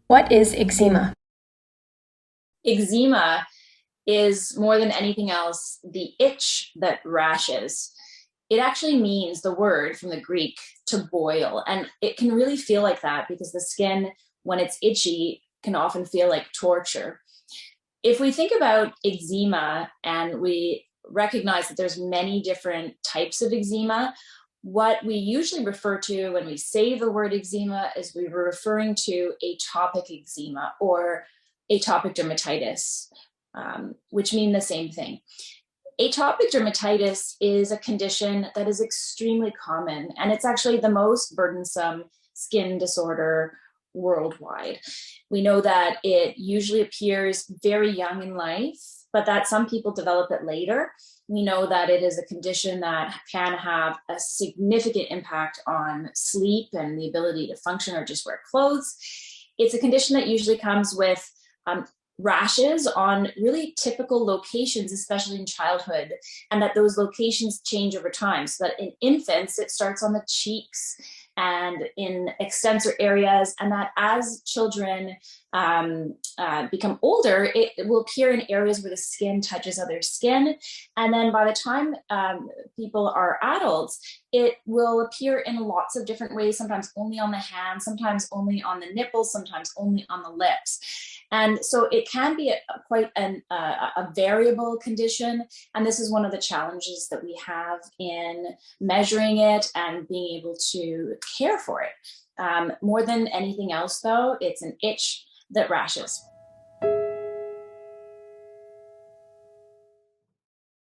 What is eczema? Eczema is more than anything else the itch that rashes. It actually means the word from the Greek to boil, and it can really feel like that because the skin, when it's itchy, can often feel like torture. If we think about eczema and we recognize that there's many different types of eczema, what we usually refer to when we say the word eczema is we were referring to atopic eczema or atopic dermatitis, which mean the same thing. Atopic dermatitis is a condition that is extremely common, and it's actually the most burdensome skin disorder worldwide. We know that it usually appears very young in life, but that some people develop it later. We know that it is a condition that can have a significant impact on sleep and the ability to function or just wear clothes. It's a condition that usually comes with rashes on really typical locations, especially in childhood, and that those locations change over time. So that in infants, it starts on the cheeks and in extensor areas, and that as children become older, it will appear in areas where the skin touches other skin. And then by the time people are adults, it will appear in lots of different ways, sometimes only on the hands, sometimes only on the nipples, sometimes only on the lips. And so it can be quite a variable condition. And this is one of the challenges that we have in measuring it and being able to care for it. More than anything else, though, it's an itch that rashes.